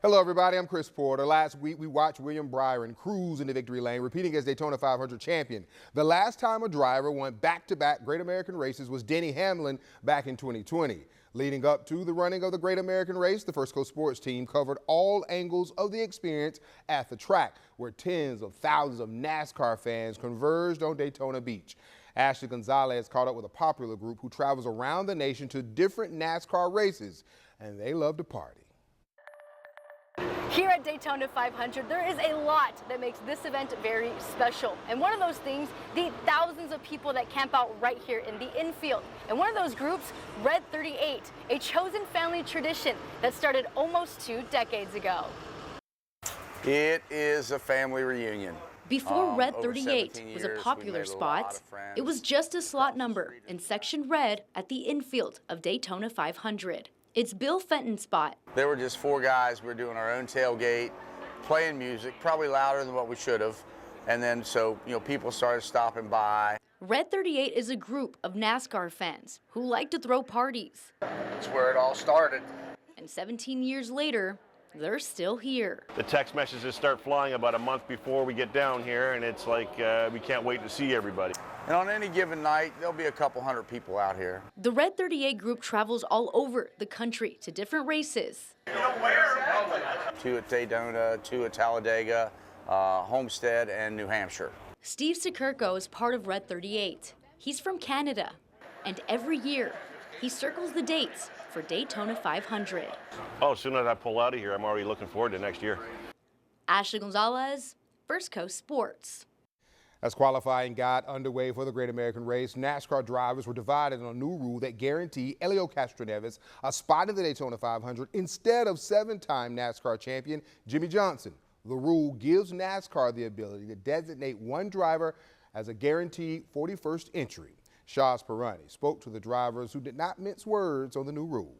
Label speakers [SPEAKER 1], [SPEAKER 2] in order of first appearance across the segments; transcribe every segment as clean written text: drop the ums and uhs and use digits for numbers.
[SPEAKER 1] Hello, everybody. I'm Chris Porter. Last week, we watched William Byron cruise into victory lane, repeating as Daytona 500 champion. The last time a driver won back-to-back Great American races was Denny Hamlin back in 2020. Leading up to the running of the Great American Race, the First Coast Sports team covered all angles of the experience at the track, where tens of thousands of NASCAR fans converged on Daytona Beach. Ashley Gonzalez caught up with a popular group who travels around the nation to different NASCAR races, and they love to party.
[SPEAKER 2] Here at Daytona 500, there is a lot that makes this event very special. And one of those things, the thousands of people that camp out right here in the infield. And one of those groups, Red 38, a chosen family tradition that started almost 2 decades ago.
[SPEAKER 3] It is a family reunion.
[SPEAKER 2] Before Red 38 was a popular spot, it was just a slot number in Section Red at the infield of Daytona 500. It's Bill Fenton's spot.
[SPEAKER 3] There were just 4 guys. We were doing our own tailgate, playing music, probably louder than what we should have. And then so, people started stopping by.
[SPEAKER 2] Red 38 is a group of NASCAR fans who like to throw parties.
[SPEAKER 3] That's where it all started.
[SPEAKER 2] And 17 years later, they're still here.
[SPEAKER 4] The text messages start flying about a month before we get down here, and it's like we can't wait to see everybody.
[SPEAKER 3] And on any given night, there'll be a couple hundred people out here.
[SPEAKER 2] The Red 38 group travels all over the country to different races.
[SPEAKER 3] 2 at Daytona, 2 at Talladega, Homestead, and New Hampshire.
[SPEAKER 2] Steve Sikirko is part of Red 38. He's from Canada, and every year he circles the dates for Daytona 500.
[SPEAKER 4] Oh, as soon as I pull out of here, I'm already looking forward to next year.
[SPEAKER 2] Ashley Gonzalez, First Coast Sports.
[SPEAKER 1] As qualifying got underway for the Great American Race, NASCAR drivers were divided on a new rule that guaranteed Helio Castroneves a spot in the Daytona 500 instead of 7-time NASCAR champion Jimmie Johnson. The rule gives NASCAR the ability to designate one driver as a guaranteed 41st entry. Shaz Pirani spoke to the drivers who did not mince words on the new rule.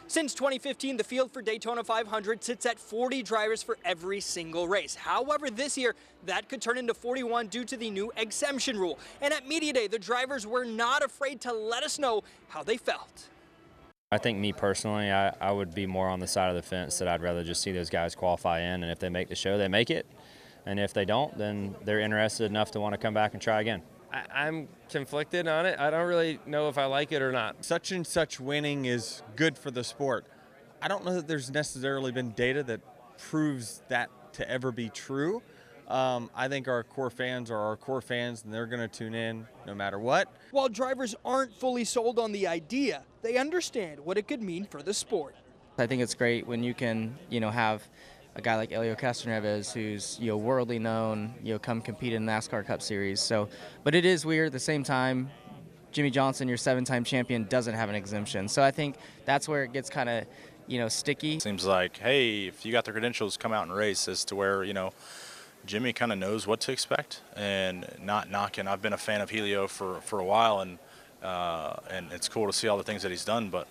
[SPEAKER 5] Since 2015, the field for Daytona 500 sits at 40 drivers for every single race. However, this year, that could turn into 41 due to the new exemption rule. And at Media Day, the drivers were not afraid to let us know how they felt.
[SPEAKER 6] I think me personally, I would be more on the side of the fence that I'd rather just see those guys qualify in, and if they make the show, they make it. And if they don't, then they're interested enough to want to come back and try again.
[SPEAKER 7] I'm conflicted on it. I don't really know if I like it or not. Such and such winning is good for the sport. I don't know that there's necessarily been data that proves that to ever be true. I think our core fans are our core fans, and they're going to tune in no matter what. While drivers aren't fully sold on the idea, they understand what it could mean for the sport.
[SPEAKER 8] I think it's great when you can, have a guy like Helio Castroneves, who's worldly known, come compete in the NASCAR Cup Series. So, but it is weird. At the same time, Jimmie Johnson, your 7-time champion, doesn't have an exemption. So I think that's where it gets kind of, sticky.
[SPEAKER 9] Seems like, hey, if you got the credentials, come out and race, as to where Jimmie kind of knows what to expect and not knocking. I've been a fan of Helio for a while, and it's cool to see all the things that he's done, but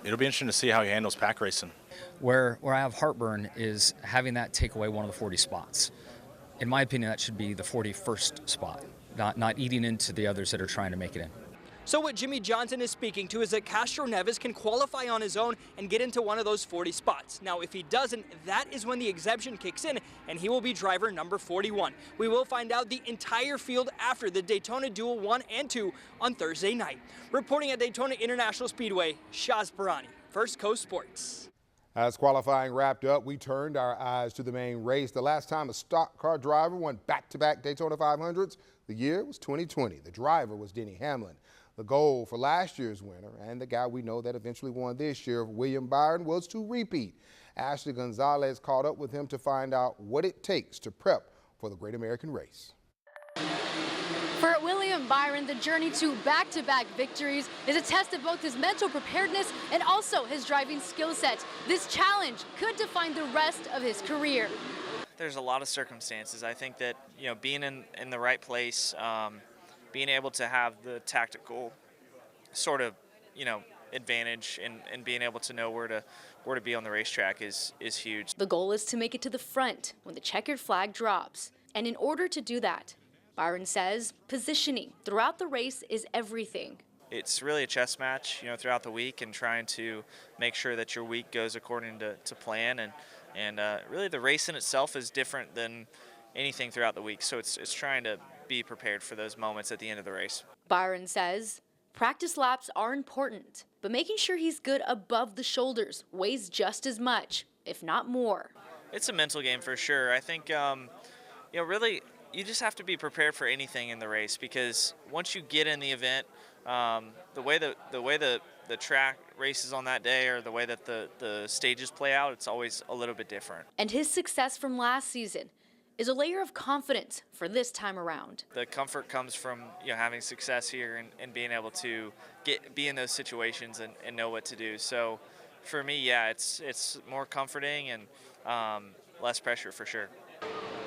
[SPEAKER 9] it'll be interesting to see how he handles pack racing.
[SPEAKER 10] Where I have heartburn is having that take away one of the 40 spots. In my opinion, that should be the 41st spot, not eating into the others that are trying to make it in.
[SPEAKER 5] So what Jimmie Johnson is speaking to is that Castroneves can qualify on his own and get into one of those 40 spots. Now, if he doesn't, that is when the exemption kicks in, and he will be driver number 41. We will find out the entire field after the Daytona Duel 1 and 2 on Thursday night. Reporting at Daytona International Speedway, Shaz Pirani, First Coast Sports.
[SPEAKER 1] As qualifying wrapped up, we turned our eyes to the main race. The last time a stock car driver won back-to-back Daytona 500s, the year was 2020. The driver was Denny Hamlin. The goal for last year's winner, and the guy we know that eventually won this year, William Byron, was to repeat. Ashley Gonzalez caught up with him to find out what it takes to prep for the Great American Race.
[SPEAKER 2] For William Byron, the journey to back-to-back victories is a test of both his mental preparedness and also his driving skill set. This challenge could define the rest of his career.
[SPEAKER 11] There's a lot of circumstances. I think that, being in the right place, being able to have the tactical sort of, advantage and being able to know where to be on the racetrack is huge.
[SPEAKER 2] The goal is to make it to the front when the checkered flag drops. And in order to do that, Byron says positioning throughout the race is everything.
[SPEAKER 11] it's really a chess match, throughout the week, and trying to make sure that your week goes according to plan. And really the race in itself is different than anything throughout the week. So it's trying to be prepared for those moments at the end of the race.
[SPEAKER 2] Byron says practice laps are important, but making sure he's good above the shoulders weighs just as much, if not more.
[SPEAKER 11] It's a mental game for sure. I think, really you just have to be prepared for anything in the race, because once you get in the event, the way the track races on that day, or the way that the stages play out, it's always a little bit different.
[SPEAKER 2] And his success from last season is a layer of confidence for this time around.
[SPEAKER 11] The comfort comes from having success here and being able to be in those situations and know what to do. So for me, yeah, it's more comforting and less pressure for sure.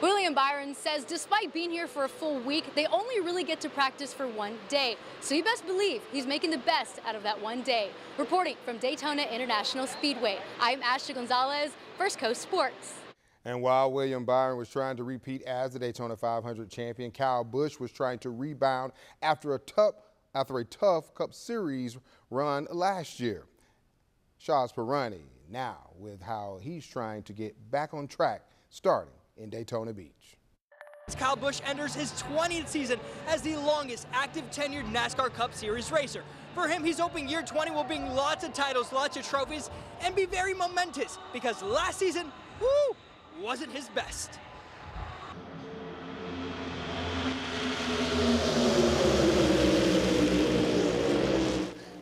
[SPEAKER 2] William Byron says despite being here for a full week, they only really get to practice for one day. So you best believe he's making the best out of that one day. Reporting from Daytona International Speedway, I'm Ashley Gonzalez, First Coast Sports.
[SPEAKER 1] And while William Byron was trying to repeat as the Daytona 500 champion, Kyle Busch was trying to rebound after a tough Cup Series run last year. Shaz Pirani now with how he's trying to get back on track starting in Daytona Beach.
[SPEAKER 5] Kyle Busch enters his 20th season as the longest active tenured NASCAR Cup Series racer. For him, he's hoping year 20 will bring lots of titles, lots of trophies, and be very momentous, because last season, wasn't his best.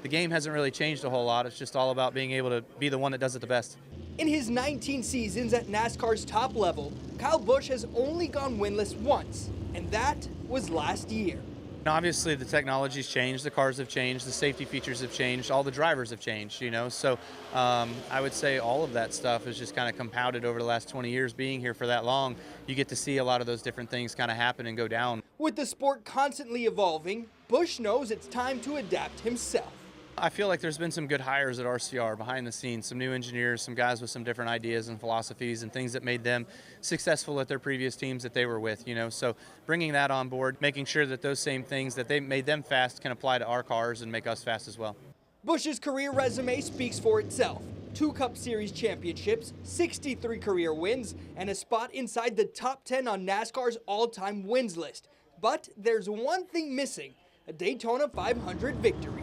[SPEAKER 12] The game hasn't really changed a whole lot. It's just all about being able to be the one that does it the best.
[SPEAKER 5] In his 19 seasons at NASCAR's top level, Kyle Busch has only gone winless once, and that was last year.
[SPEAKER 12] Obviously, the technology's changed, the cars have changed, the safety features have changed, all the drivers have changed, So I would say all of that stuff is just kind of compounded over the last 20 years. Being here for that long, you get to see a lot of those different things kind of happen and go down.
[SPEAKER 5] With the sport constantly evolving, Busch knows it's time to adapt himself.
[SPEAKER 12] I feel like there's been some good hires at RCR behind the scenes, some new engineers, some guys with some different ideas and philosophies and things that made them successful at their previous teams that they were with, So bringing that on board, making sure that those same things that they made them fast can apply to our cars and make us fast as well.
[SPEAKER 5] Busch's career resume speaks for itself. 2 Cup Series championships, 63 career wins, and a spot inside the top 10 on NASCAR's all-time wins list. But there's one thing missing, a Daytona 500 victory.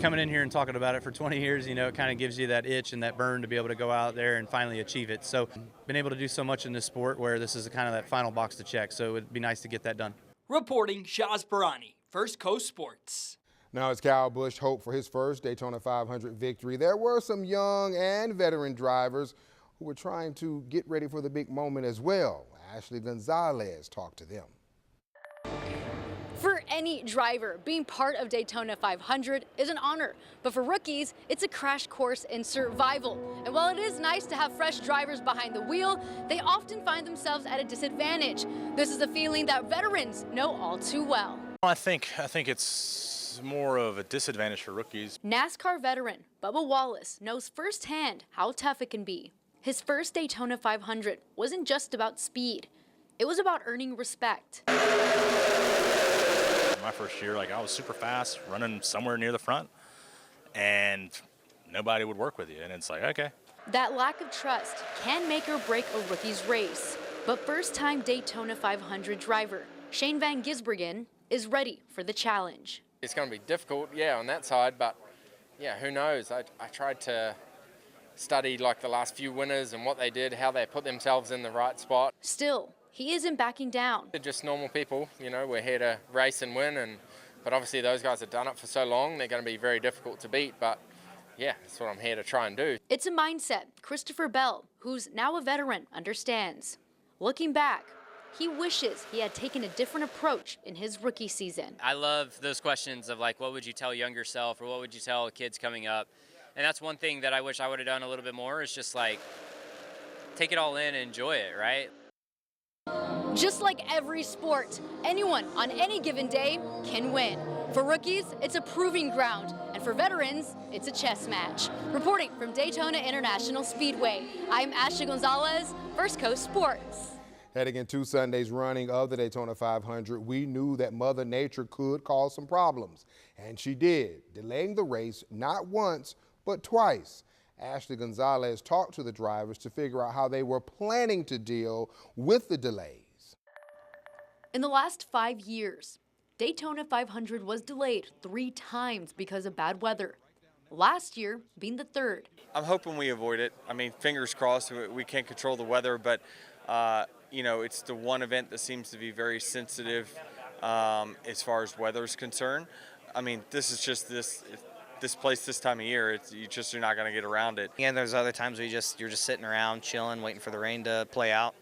[SPEAKER 12] Coming in here and talking about it for 20 years, it kind of gives you that itch and that burn to be able to go out there and finally achieve it. So been able to do so much in this sport where this is kind of that final box to check. So it would be nice to get that done.
[SPEAKER 5] Reporting, Shaz Pirani, First Coast Sports.
[SPEAKER 1] Now it's Kyle Busch hope for his first Daytona 500 victory. There were some young and veteran drivers who were trying to get ready for the big moment as well. Ashley Gonzalez talked to them.
[SPEAKER 2] For any driver, being part of Daytona 500 is an honor, but for rookies, it's a crash course in survival. And while it is nice to have fresh drivers behind the wheel, they often find themselves at a disadvantage. This is a feeling that veterans know all too well.
[SPEAKER 9] I think it's more of a disadvantage for rookies.
[SPEAKER 2] NASCAR veteran Bubba Wallace knows firsthand how tough it can be. His first Daytona 500 wasn't just about speed. It was about earning respect.
[SPEAKER 9] My first year, I was super fast, running somewhere near the front, and nobody would work with you. And it's like, okay.
[SPEAKER 2] That lack of trust can make or break a rookie's race. But first-time Daytona 500 driver Shane Van Gisbergen is ready for the challenge.
[SPEAKER 13] It's going to be difficult, on that side, but who knows? I tried to study the last few winners and what they did, how they put themselves in the right spot.
[SPEAKER 2] Still, he isn't backing down.
[SPEAKER 13] They're just normal people, we're here to race and win, but obviously those guys have done it for so long, they're going to be very difficult to beat, but that's what I'm here to try and do.
[SPEAKER 2] It's a mindset Christopher Bell, who's now a veteran, understands. Looking back, he wishes he had taken a different approach in his rookie season.
[SPEAKER 14] I love those questions of what would you tell younger self, or what would you tell kids coming up? And that's one thing that I wish I would have done a little bit more, is just take it all in and enjoy it, right?
[SPEAKER 2] Just like every sport, anyone on any given day can win. For rookies, it's a proving ground, and for veterans, it's a chess match. Reporting from Daytona International Speedway, I'm Ashley Gonzalez, First Coast Sports.
[SPEAKER 1] Heading into Sunday's running of the Daytona 500, we knew that Mother Nature could cause some problems, and she did, delaying the race not once, but twice. Ashley Gonzalez talked to the drivers to figure out how they were planning to deal with the delays.
[SPEAKER 2] In the last 5 years, Daytona 500 was delayed 3 times because of bad weather. Last year being the third.
[SPEAKER 7] I'm hoping we avoid it. I mean, fingers crossed. We can't control the weather, but you know, it's the one event that seems to be very sensitive as far as weather is concerned. I mean, this is just this place this time of year. You're not going to get around it.
[SPEAKER 15] And there's other times where you're just sitting around, chilling, waiting for the rain to play out.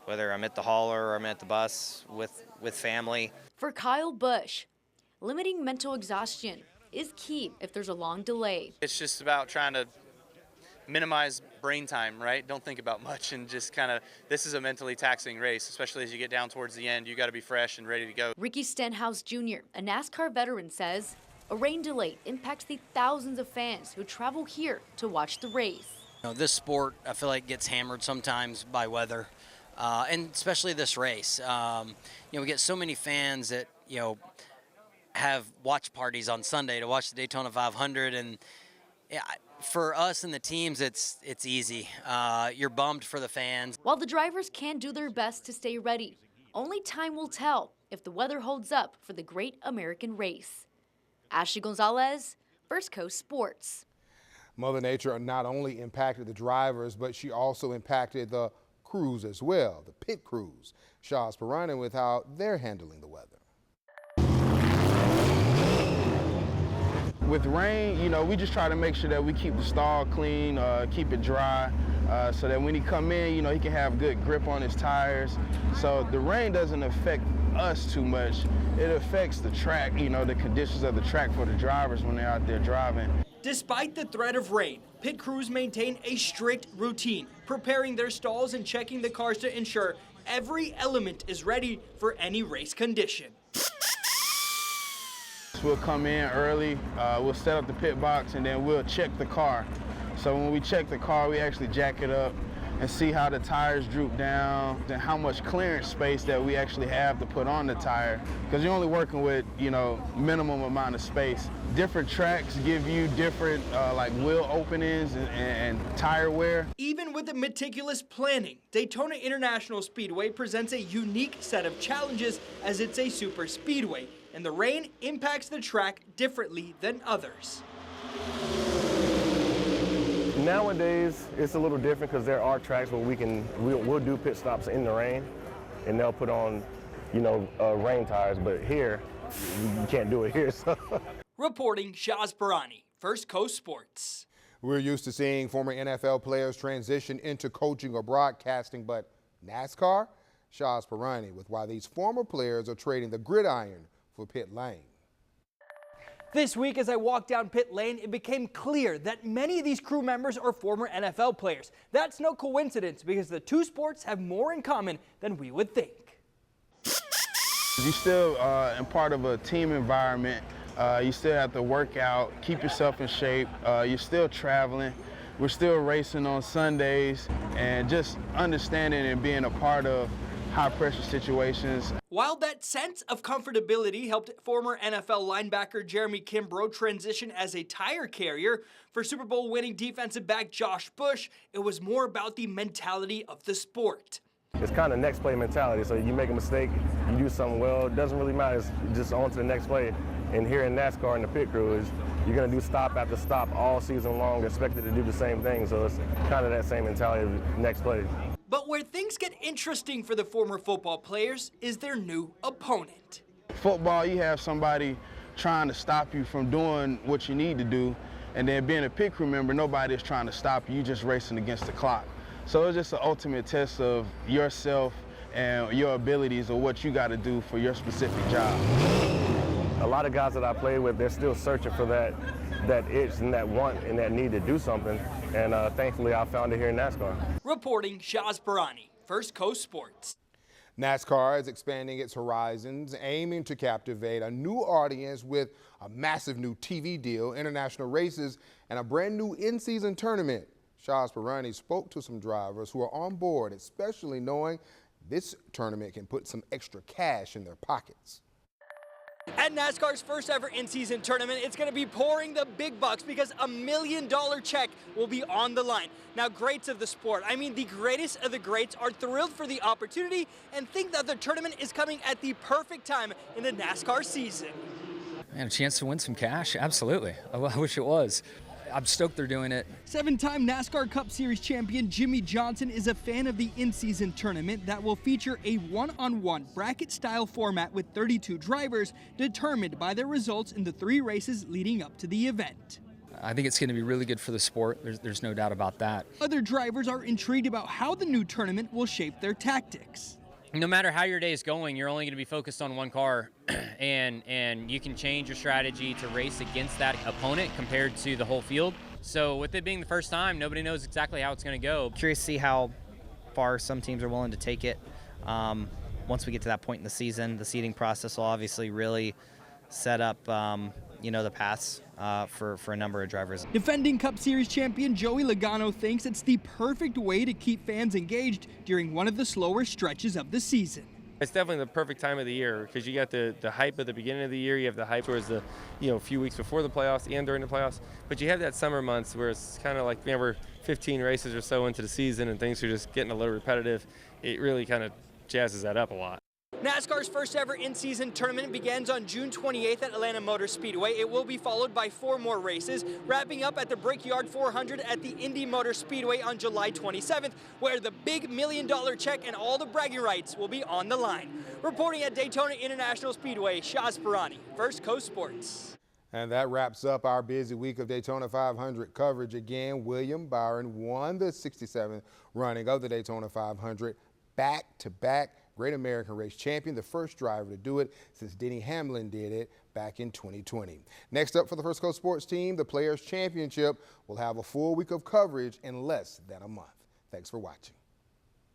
[SPEAKER 15] Whether I'm at the hauler or I'm at the bus with family.
[SPEAKER 2] For Kyle Busch, limiting mental exhaustion is key if there's a long delay.
[SPEAKER 12] It's just about trying to minimize brain time, right? Don't think about much and just kind of, this is a mentally taxing race, especially as you get down towards the end. You got to be fresh and ready to go.
[SPEAKER 2] Ricky Stenhouse Jr., a NASCAR veteran, says a rain delay impacts the thousands of fans who travel here to watch the race.
[SPEAKER 16] You know, this sport, I feel like, gets hammered sometimes by weather, and especially this race. You know, we get so many fans that, you know, have watch parties on Sunday to watch the Daytona 500, and yeah, for us and the teams, it's easy. You're bummed for the fans.
[SPEAKER 2] While the drivers can do their best to stay ready, only time will tell if the weather holds up for the Great American Race. Ashley Gonzalez, First Coast Sports.
[SPEAKER 1] Mother Nature not only impacted the drivers, but she also impacted the crews as well, the pit crews. Shaz Pirani with how they're handling the weather.
[SPEAKER 17] With rain, you know, we just try to make sure that we keep the stall clean, keep it dry, so that when he come in, you know, he can have good grip on his tires. So the rain doesn't affect us too much. It affects the track, you know, the conditions of the track for the drivers when they're out there driving.
[SPEAKER 5] Despite the threat of rain, pit crews maintain a strict routine, preparing their stalls and checking the cars to ensure every element is ready for any race condition.
[SPEAKER 17] We'll come in early, we'll set up the pit box, and then we'll check the car. So when we check the car, we actually jack it up and see how the tires droop down and how much clearance space that we actually have to put on the tire. Because you're only working with, you know, minimum amount of space. Different tracks give you different like wheel openings and tire wear.
[SPEAKER 5] Even with the meticulous planning, Daytona International Speedway presents a unique set of challenges as it's a super speedway, and the rain impacts the track differently than others.
[SPEAKER 18] Nowadays, it's a little different because there are tracks where we'll do pit stops in the rain, and they'll put on, you know, rain tires. But here, you can't do it here. So.
[SPEAKER 5] Reporting, Shaz Pirani, First Coast Sports.
[SPEAKER 1] We're used to seeing former NFL players transition into coaching or broadcasting, but NASCAR? Shaz Pirani with why these former players are trading the gridiron for pit lane.
[SPEAKER 5] This week, as I walked down pit lane, it became clear that many of these crew members are former NFL players. That's no coincidence because the two sports have more in common than we would think.
[SPEAKER 17] You still are part of a team environment. You still have to work out, keep yourself in shape. You're still traveling. We're still racing on Sundays, and just understanding and being a part of high-pressure situations.
[SPEAKER 5] While that sense of comfortability helped former NFL linebacker Jeremy Kimbrough transition as a tire carrier, for Super Bowl winning defensive back Josh Busch, it was more about the mentality of the sport.
[SPEAKER 18] It's kind of next play mentality, so you make a mistake, you do something well, it doesn't really matter, it's just on to the next play. And here in NASCAR in the pit crew, you're going to do stop after stop all season long, expected to do the same thing, so it's kind of that same mentality of next play.
[SPEAKER 5] But where things get interesting for the former football players is their new opponent.
[SPEAKER 17] Football, you have somebody trying to stop you from doing what you need to do, and then being a pit crew member, nobody is trying to stop you, you're just racing against the clock. So it's just an ultimate test of yourself and your abilities or what you got to do for your specific job.
[SPEAKER 18] A lot of guys that I play with, they're still searching for that itch and that want and that need to do something, and thankfully I found it here in NASCAR.
[SPEAKER 5] Reporting, Shaz Pirani, First Coast Sports.
[SPEAKER 1] NASCAR is expanding its horizons, aiming to captivate a new audience with a massive new TV deal, international races, and a brand new in-season tournament. Shaz Pirani spoke to some drivers who are on board, especially knowing This tournament can put some extra cash in their pockets.
[SPEAKER 5] At NASCAR's first ever in-season tournament, it's going to be pouring the big bucks because $1 million check will be on the line. Now, greats of the sport, I mean the greatest of the greats, are thrilled for the opportunity and think that the tournament is coming at the perfect time in the NASCAR season.
[SPEAKER 10] Man, a chance to win some cash, absolutely. I wish it was. I'm stoked they're doing it.
[SPEAKER 5] 7-time NASCAR Cup Series champion Jimmy Johnson is a fan of the in-season tournament that will feature a one-on-one bracket-style format with 32 drivers determined by their results in the 3 races leading up to the event.
[SPEAKER 10] I think it's going to be really good for the sport. There's no doubt about that.
[SPEAKER 5] Other drivers are intrigued about how the new tournament will shape their tactics.
[SPEAKER 14] No matter how your day is going, you're only going to be focused on one car, and you can change your strategy to race against that opponent compared to the whole field. So with it being the first time, nobody knows exactly how it's going to go.
[SPEAKER 15] Curious to see how far some teams are willing to take it. Once we get to that point in the season, the seeding process will obviously really set up the paths for a number of drivers.
[SPEAKER 5] Defending Cup Series champion Joey Logano thinks it's the perfect way to keep fans engaged during one of the slower stretches of the season.
[SPEAKER 19] It's definitely the perfect time of the year because you got the hype at the beginning of the year, you have the hype towards the few weeks before the playoffs and during the playoffs, but you have that summer months where it's kind of like we're 15 races or so into the season and things are just getting a little repetitive. It really kind of jazzes that up a lot.
[SPEAKER 5] NASCAR's first ever in-season tournament begins on June 28th at Atlanta Motor Speedway. It will be followed by 4 more races, wrapping up at the Brickyard 400 at the Indy Motor Speedway on July 27th, where the big $1 million check and all the bragging rights will be on the line. Reporting at Daytona International Speedway, Shaz Pirani, First Coast Sports.
[SPEAKER 1] And that wraps up our busy week of Daytona 500 coverage. Again, William Byron won the 67th running of the Daytona 500 back-to-back Great American Race champion, the first driver to do it since Denny Hamlin did it back in 2020. Next up for the First Coast Sports team, the Players Championship will have a full week of coverage in less than a month. Thanks for watching.